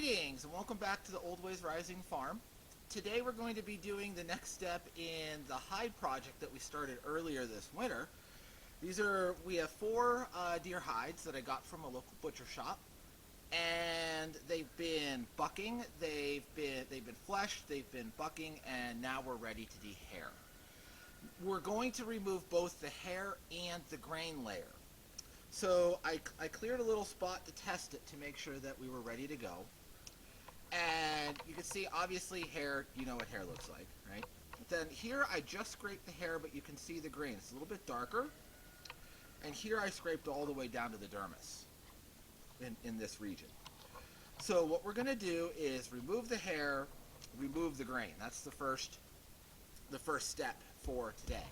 Greetings and welcome back to the Old Ways Rising farm. Today we're going to be doing the next step in the hide project that we started earlier this winter. We have four deer hides that I got from a local butcher shop, and they've been bucking, they've been fleshed, they've been bucking, and now we're ready to dehair. We're going to remove both the hair and the grain layer. So I cleared a little spot to test it to make sure that we were ready to go. And you can see, obviously, hair, you know what hair looks like, right? Then here I just scraped the hair, but you can see the grain. It's a little bit darker. And here I scraped all the way down to the dermis in this region. So what we're going to do is remove the hair, remove the grain. That's the first step for today.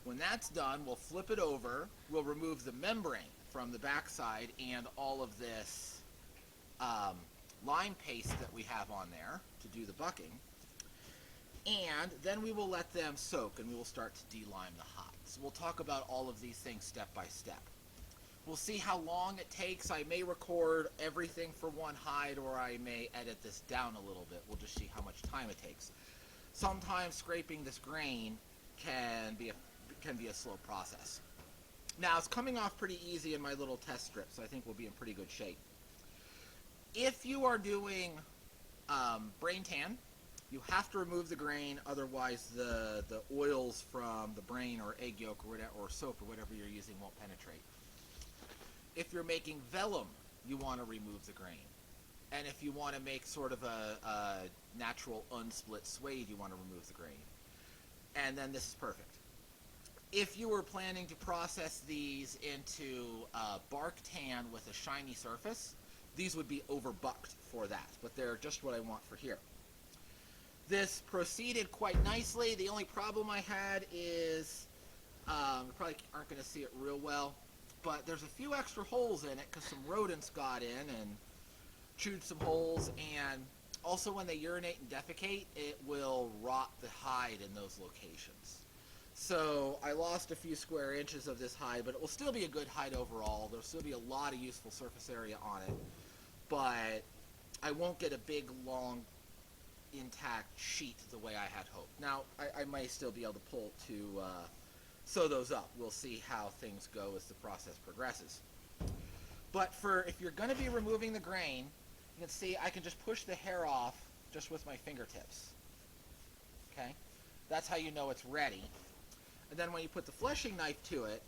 When that's done, we'll flip it over. We'll remove the membrane from the backside and all of this lime paste that we have on there to do the bucking. And then we will let them soak and we will start to de-lime the hide. So we'll talk about all of these things step by step. We'll see how long it takes. I may record everything for one hide, or I may edit this down a little bit. We'll just see how much time it takes. Sometimes scraping this grain can be a slow process. Now, it's coming off pretty easy in my little test strip, so I think we'll be in pretty good shape. If you are doing brain tan, you have to remove the grain, otherwise the oils from the brain or egg yolk or soap or whatever you're using won't penetrate. If you're making vellum, you want to remove the grain. And if you want to make sort of a natural unsplit suede, you want to remove the grain. And then this is perfect. If you were planning to process these into bark tan with a shiny surface, these would be overbucked for that, but they're just what I want for here. This proceeded quite nicely. The only problem I had is, you probably aren't going to see it real well, but there's a few extra holes in it because some rodents got in and chewed some holes, and also when they urinate and defecate, it will rot the hide in those locations. So I lost a few square inches of this hide, but it will still be a good hide overall. There'll still be a lot of useful surface area on it, but I won't get a big, long, intact sheet the way I had hoped. Now, I may still be able to sew those up. We'll see how things go as the process progresses. But if you're going to be removing the grain, you can see I can just push the hair off just with my fingertips. Okay? That's how you know it's ready. And then when you put the fleshing knife to it,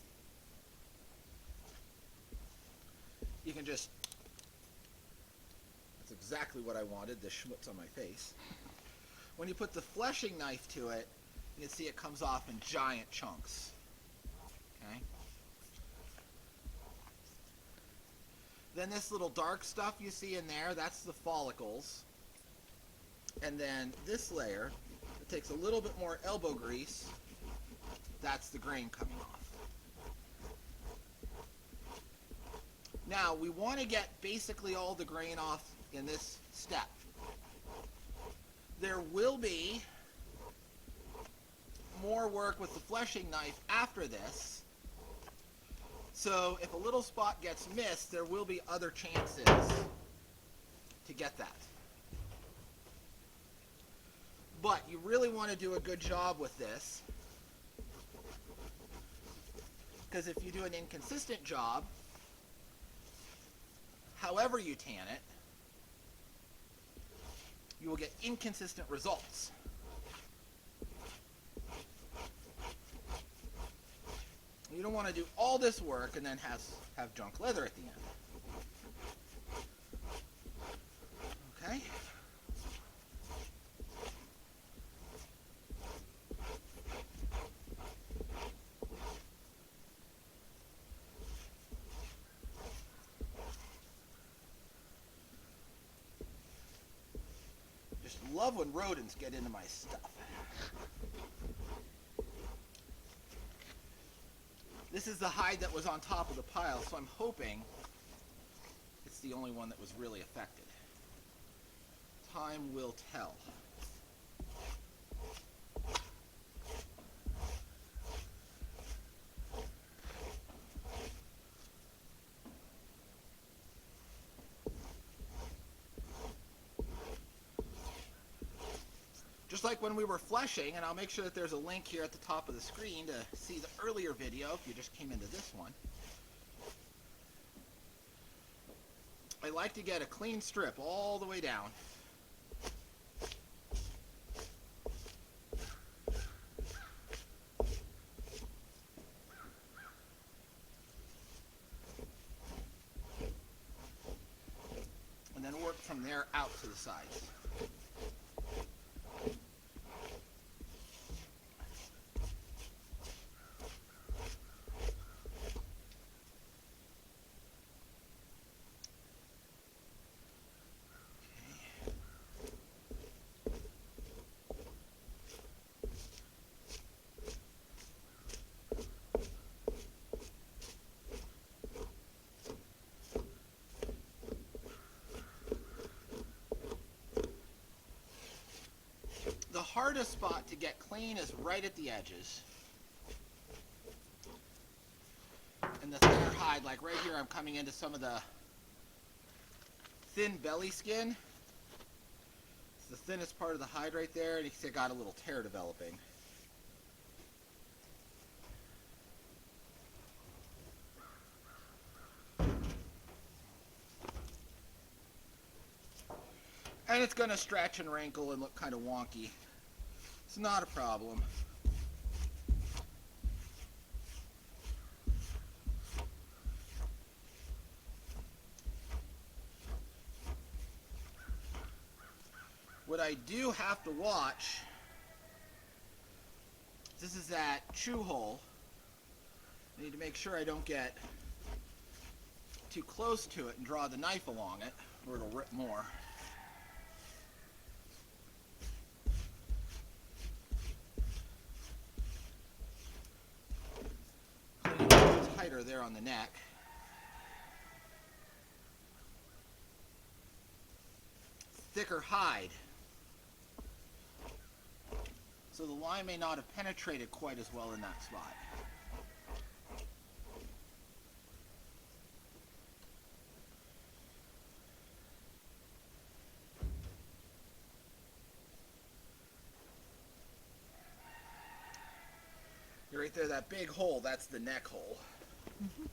you can just, that's exactly what I wanted, the schmutz on my face. When you put the fleshing knife to it, you can see it comes off in giant chunks. Okay? Then this little dark stuff you see in there, that's the follicles. And then this layer, it takes a little bit more elbow grease. That's the grain coming off. Now, we want to get basically all the grain off in this step. There will be more work with the fleshing knife after this. So if a little spot gets missed, there will be other chances to get that. But you really want to do a good job with this, because if you do an inconsistent job, however you tan it, you will get inconsistent results. You don't want to do all this work and then have junk leather at the end. Okay? Just love when rodents get into my stuff. This is the hide that was on top of the pile, so I'm hoping it's the only one that was really affected. Time will tell. just like when we were fleshing, and I'll make sure that there's a link here at the top of the screen to see the earlier video if you just came into this one. I like to get a clean strip all the way down. And then work from there out to the sides. The hardest spot to get clean is right at the edges. And the thinner hide, like right here, I'm coming into some of the thin belly skin. It's the thinnest part of the hide right there, and you can see I got a little tear developing. And it's going to stretch and wrinkle and look kind of wonky. It's not a problem. What I do have to watch, this is that chew hole. I need to make sure I don't get too close to it and draw the knife along it, or it'll rip more. Tighter there on the neck. Thicker hide. So the line may not have penetrated quite as well in that spot. You're right there, that big hole, that's the neck hole. Mm-hmm.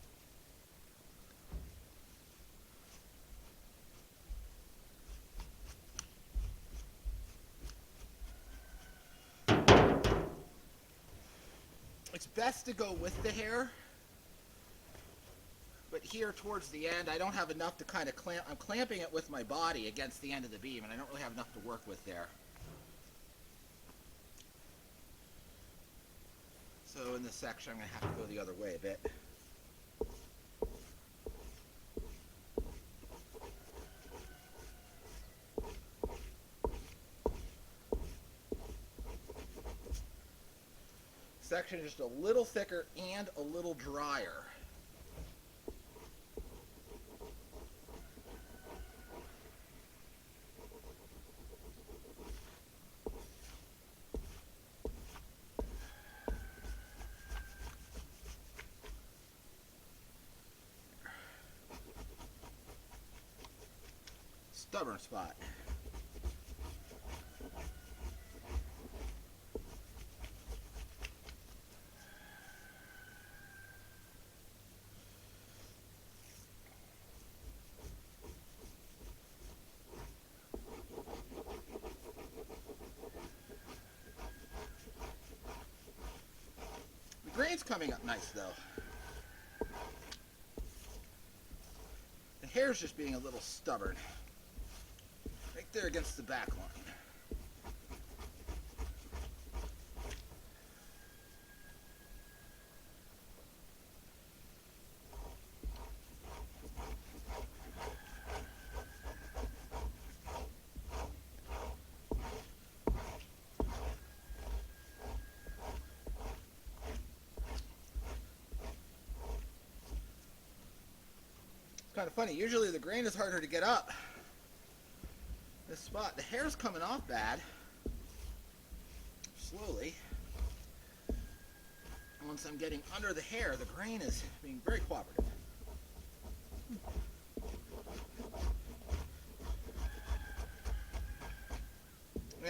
It's best to go with the hair, but here towards the end I don't have enough to kind of clamp. I'm clamping it with my body against the end of the beam, and I don't really have enough to work with there. So in this section I'm going to have to go the other way a bit. Section just a little thicker and a little drier. Stubborn spot. The grain's coming up nice though. The hair's just being a little stubborn. Right there against the back line. Kind of funny, usually the grain is harder to get up. This spot, the hair's coming off bad, slowly. And once I'm getting under the hair, the grain is being very cooperative.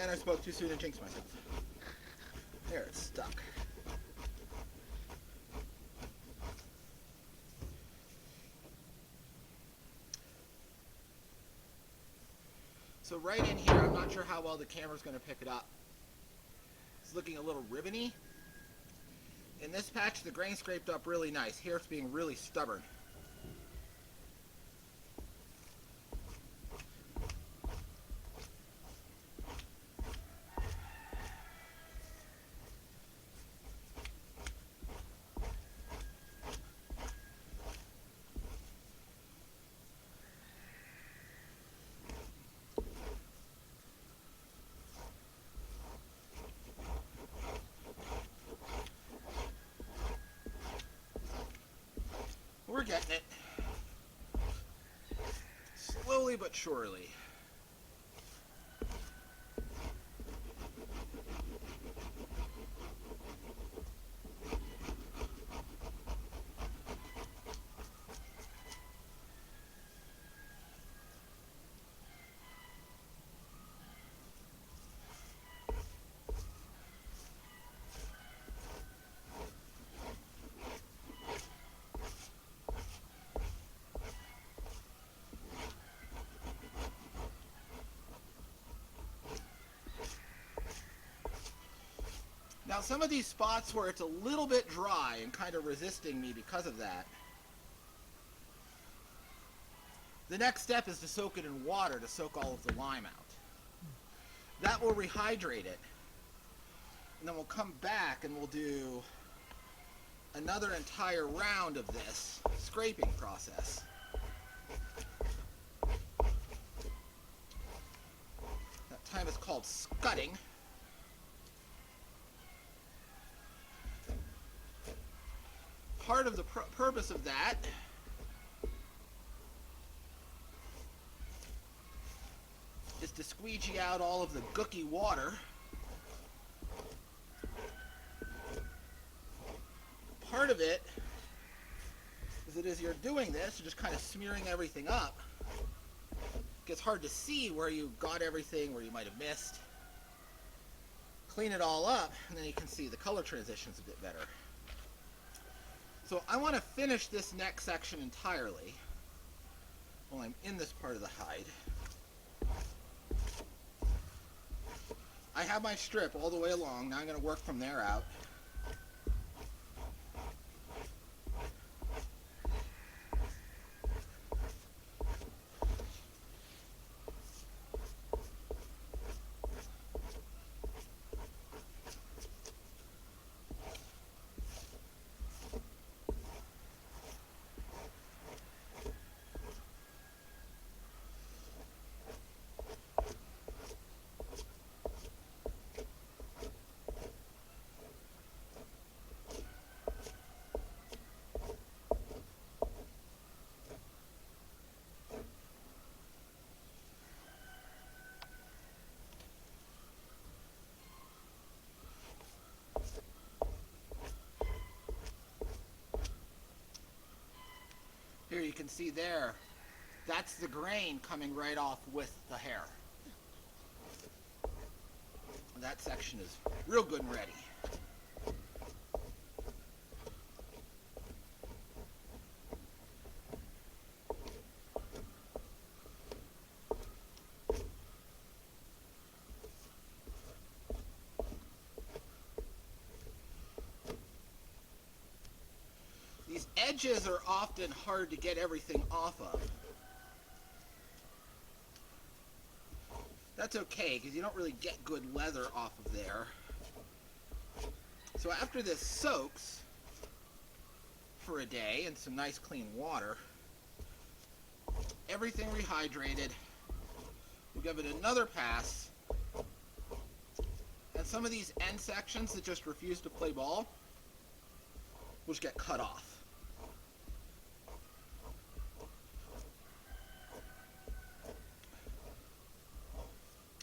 And I spoke too soon and jinxed myself. There, it's stuck. So right in here, I'm not sure how well the camera's going to pick it up. It's looking a little ribbony. In this patch, the grain scraped up really nice. Here it's being really stubborn. We're getting it. Slowly but surely. Now some of these spots where it's a little bit dry and kind of resisting me because of that, the next step is to soak it in water to soak all of the lime out. That will rehydrate it. And then we'll come back and we'll do another entire round of this scraping process. That time is called scudding. Part of the purpose of that is to squeegee out all of the gooky water. Part of it is that as you're doing this, you're just kind of smearing everything up. It gets hard to see where you got everything, where you might have missed. Clean it all up, and then you can see the color transitions a bit better. So I want to finish this neck section entirely while I'm in this part of the hide. I have my strip all the way along. Now I'm going to work from there out. Here you can see there, that's the grain coming right off with the hair. That section is real good and ready. These edges are often hard to get everything off of. That's okay, because you don't really get good leather off of there. So after this soaks for a day in some nice clean water, everything rehydrated, we'll give it another pass, and some of these end sections that just refuse to play ball will just get cut off.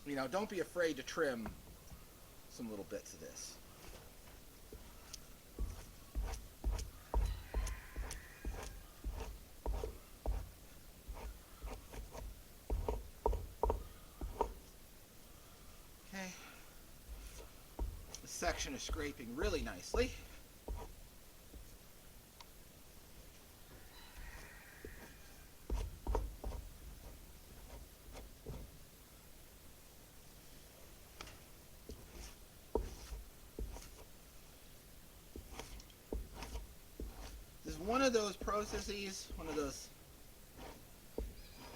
You know, don't be afraid to trim some little bits of this. Okay. section is scraping really nicely. This is one of those processes, one of those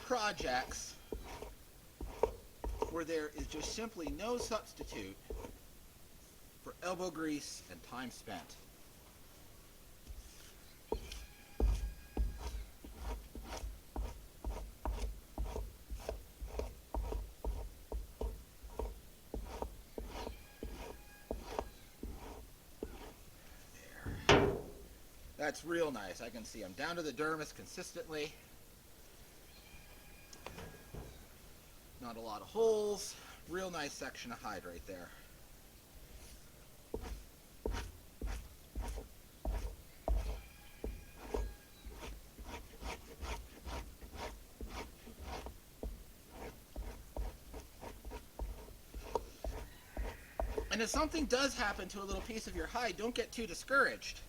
projects where there is just simply no substitute for elbow grease and time spent. There. That's real nice. I can see I'm down to the dermis consistently. Not a lot of holes. Real nice section of hide right there. And if something does happen to a little piece of your hide, don't get too discouraged.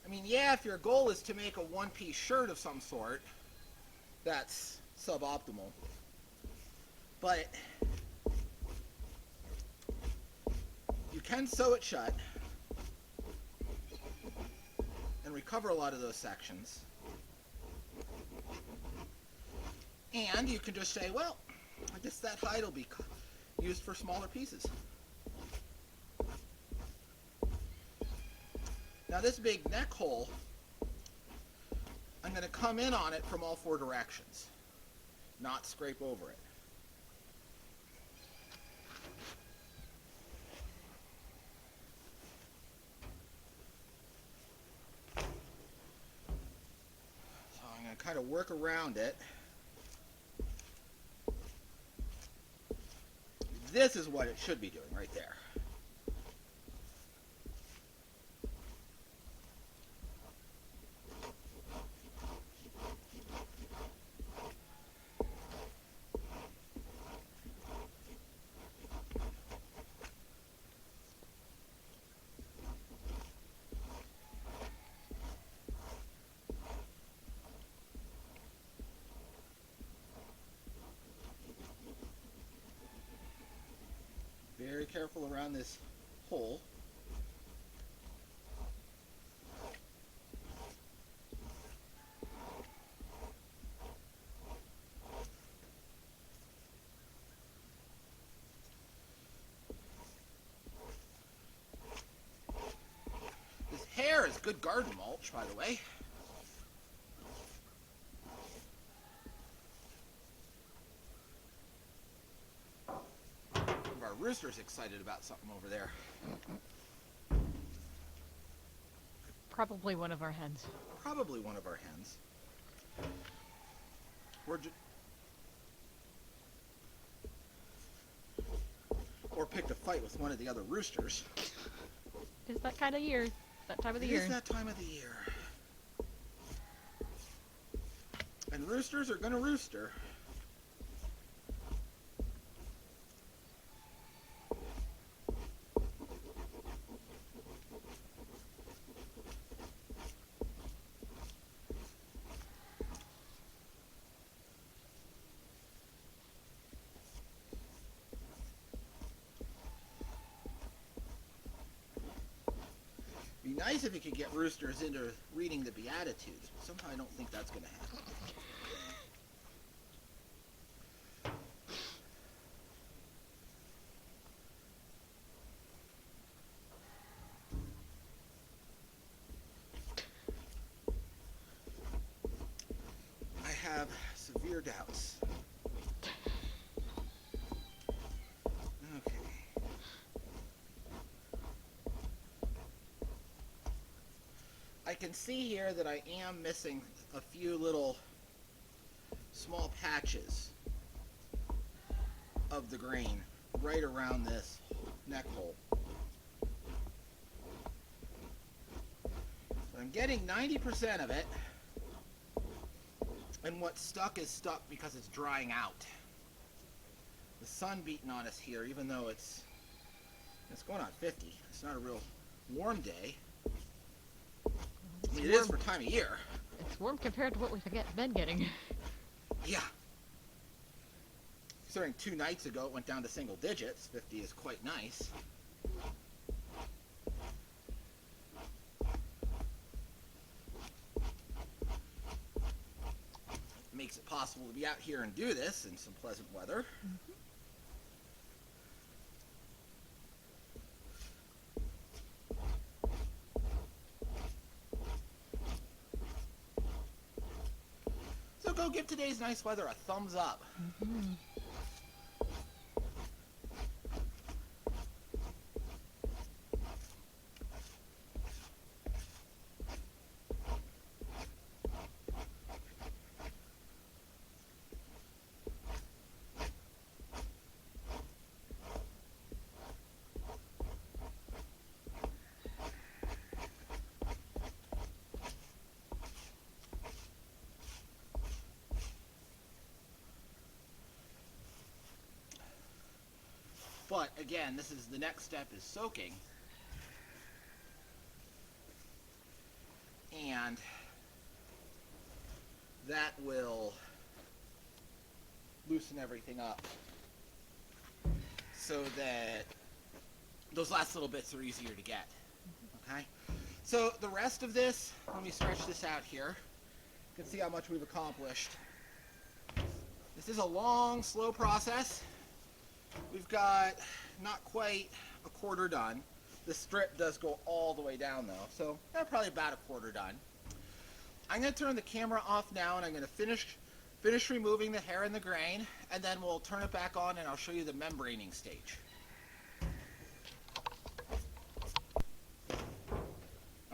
I mean, yeah, if your goal is to make a one-piece shirt of some sort, that's suboptimal. But you can sew it shut and recover a lot of those sections. And you can just say, well, I guess that hide will be used for smaller pieces. Now this big neck hole, I'm going to come in on it from all four directions, not scrape over it. So I'm going to kind of work around it. This is what it should be doing right there. Very careful around this hole. This hair is good garden mulch, by the way. Our rooster's excited about something over there. Probably one of our hens. Probably one of our hens. Or picked a fight with one of the other roosters. It's that kind of year. That time of the year. It is that time of the year. And roosters are gonna rooster. Be nice if you could get roosters into reading the Beatitudes, but somehow I don't think that's going to happen. I have severe doubts. Okay. I can see here that I am missing a few little small patches of the grain right around this neck hole. So I'm getting 90% of it, and what's stuck is stuck because it's drying out. The sun beating on us here, even though it's It's going on 50. It's not a real warm day. I It's mean, it warm. is for time of year. It's warm compared to what we've been getting. Yeah. Considering 2 nights ago it went down to single digits, 50 is quite nice. It makes it possible to be out here and do this in some pleasant weather. Mm-hmm. So go give today's nice weather a thumbs up. Mm-hmm. But again, this is the next step is soaking. And that will loosen everything up so that those last little bits are easier to get. Okay? So the rest of this, let me stretch this out here. You can see how much we've accomplished. This is a long, slow process. We've got not quite a quarter done. The strip does go all the way down though, so probably about a quarter done. I'm going to turn the camera off now and I'm going to finish removing the hair and the grain, and then we'll turn it back on and I'll show you the membraning stage.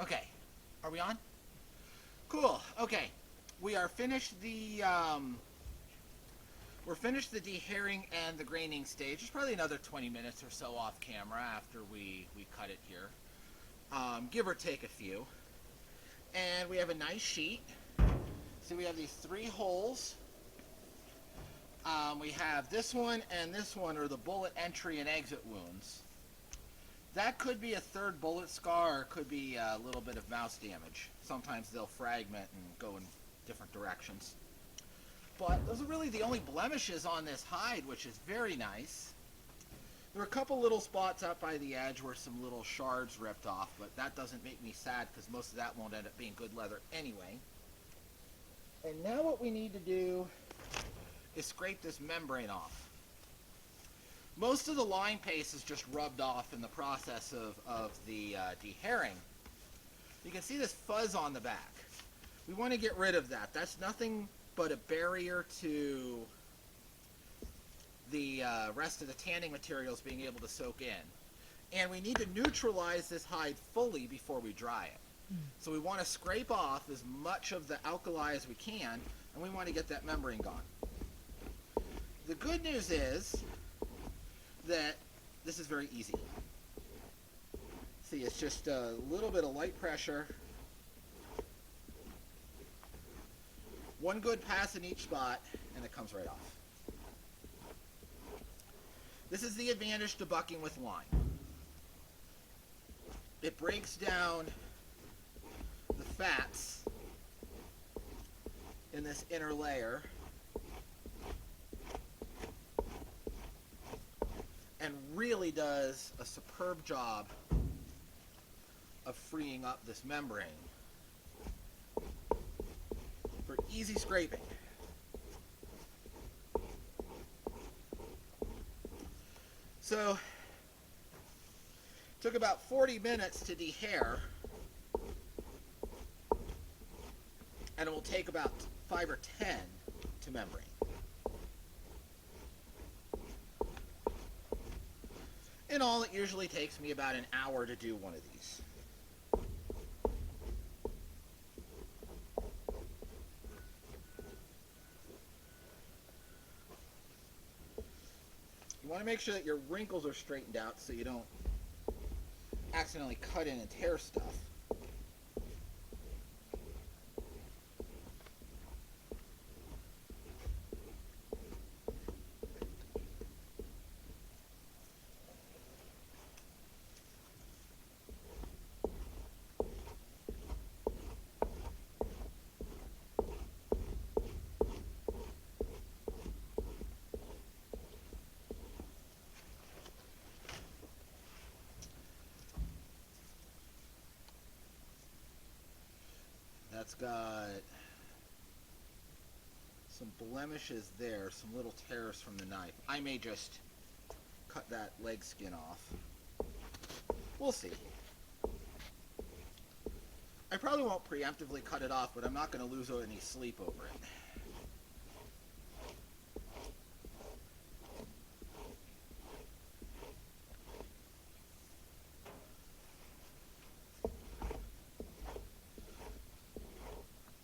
Okay, are we on? Cool. Okay, we are finished the we're finished the dehairing and the graining stage. There's probably another 20 minutes or so off camera after we cut it here, give or take a few. And we have a nice sheet. So we have these 3 holes. We have this one and this one are the bullet entry and exit wounds. That could be a 3rd bullet scar, or it could be a little bit of mouse damage. Sometimes they'll fragment and go in different directions. But those are really the only blemishes on this hide, which is very nice. There are a couple little spots up by the edge where some little shards ripped off, but that doesn't make me sad because most of that won't end up being good leather anyway. And now what we need to do is scrape this membrane off. Most of the line paste is just rubbed off in the process of the dehairing. You can see this fuzz on the back. We want to get rid of that. That's nothing but a barrier to the rest of the tanning materials being able to soak in. And we need to neutralize this hide fully before we dry it. So we want to scrape off as much of the alkali as we can, and we want to get that membrane gone. The good news is that this is very easy. See, it's just a little bit of light pressure. One good pass in each spot, and it comes right off. This is the advantage to bucking with line. It breaks down the fats in this inner layer and really does a superb job of freeing up this membrane for easy scraping. So, it took about 40 minutes to dehair, and it will take about 5 or 10 to membrane. In all, it usually takes me about an hour to do one of these. You want to make sure that your wrinkles are straightened out so you don't accidentally cut in and tear stuff. that's got some blemishes there, some little tears from the knife. I may just cut that leg skin off. We'll see. I probably won't preemptively cut it off, but I'm not going to lose any sleep over it.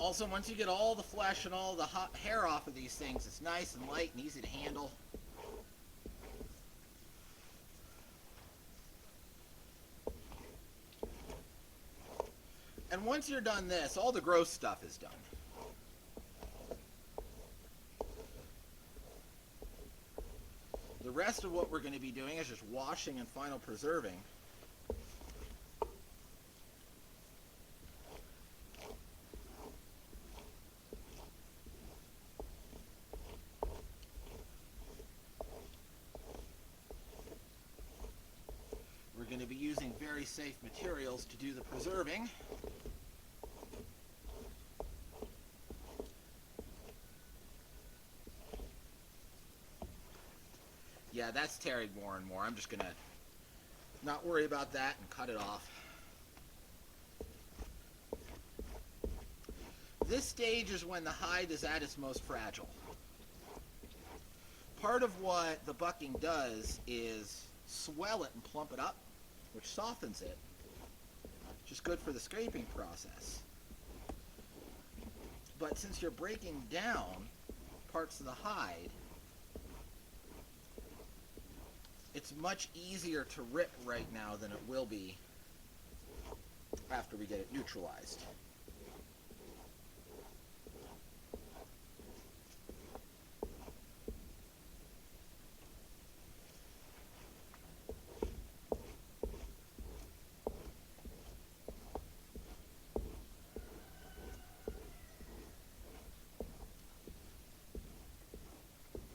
Also, once you get all the flesh and all the hot hair off of these things, it's nice and light and easy to handle. And once you're done this, all the gross stuff is done. The rest of what we're going to be doing is just washing and final preserving. We're going to be using very safe materials to do the preserving. Yeah, that's tearing more and more. I'm just going to not worry about that and cut it off. This stage is when the hide is at its most fragile. Part of what the bucking does is swell it and plump it up, which softens it, which is good for the scraping process. But since you're breaking down parts of the hide, it's much easier to rip right now than it will be after we get it neutralized.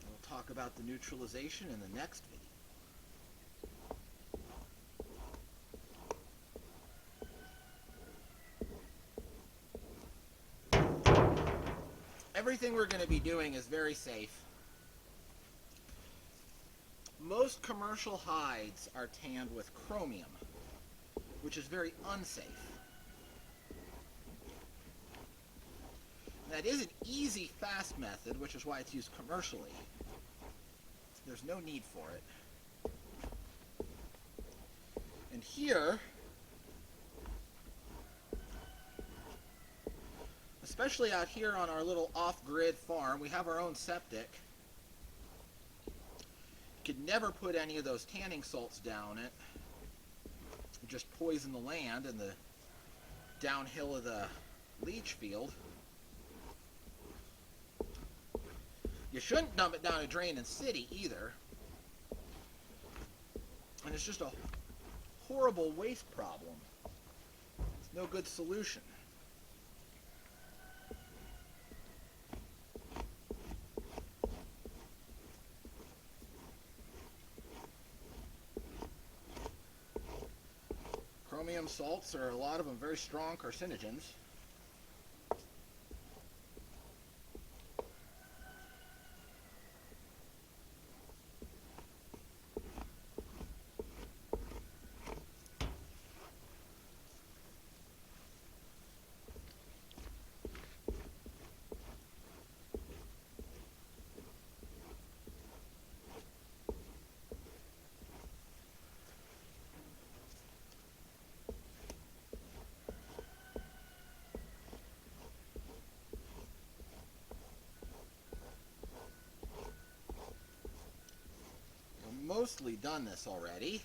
We'll talk about the neutralization in the next video. Everything we're going to be doing is very safe. Most commercial hides are tanned with chromium, which is very unsafe. That is an easy, fast method, which is why it's used commercially. There's no need for it. And here, especially out here on our little off-grid farm, we have our own septic. You could never put any of those tanning salts down it. You just poison the land and the downhill of the leach field. You shouldn't dump it down a drain in city either. And it's just a horrible waste problem. It's no good solution. Chromium salts are, a lot of them, very strong carcinogens. Mostly done this already.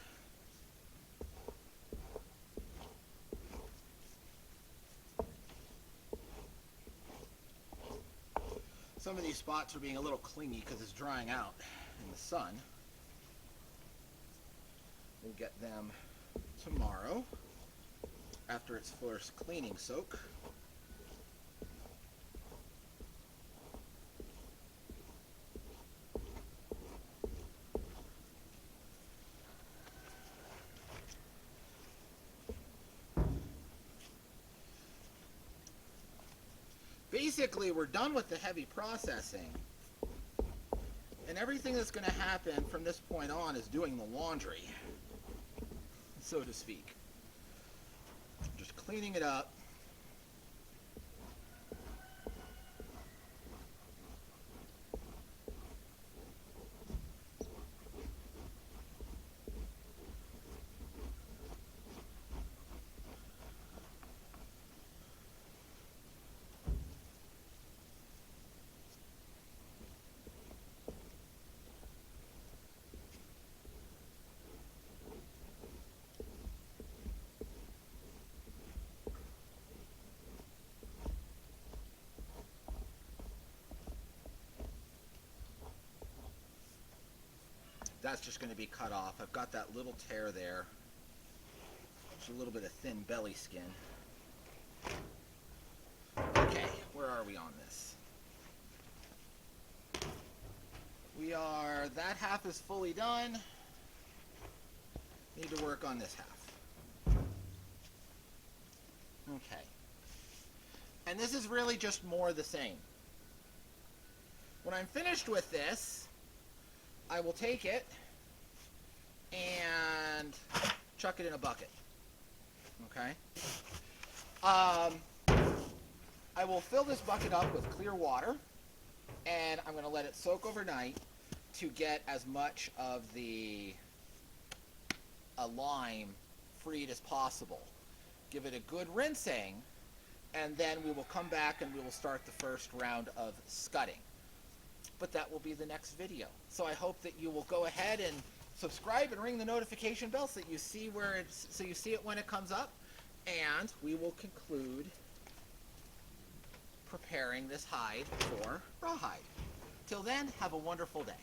Some of these spots are being a little clingy because it's drying out in the sun. We'll get them tomorrow after its first cleaning soak. basically we're done with the heavy processing. And everything that's going to happen from this point on is doing the laundry, so to speak. Just cleaning it up. That's just going to be cut off. I've got that little tear there. Just a little bit of thin belly skin. Okay, where are we on this? That half is fully done. Need to work on this half. Okay. And this is really just more of the same. When I'm finished with this, I will take it and chuck it in a bucket. Okay? I will fill this bucket up with clear water, and I'm going to let it soak overnight to get as much of the lime freed as possible. Give it a good rinsing, and then we will come back and we will start the first round of scudding. But that will be the next video. So I hope that you will go ahead and subscribe and ring the notification bell so that you see it when it comes up, and we will conclude preparing this hide for rawhide. Till then, have a wonderful day.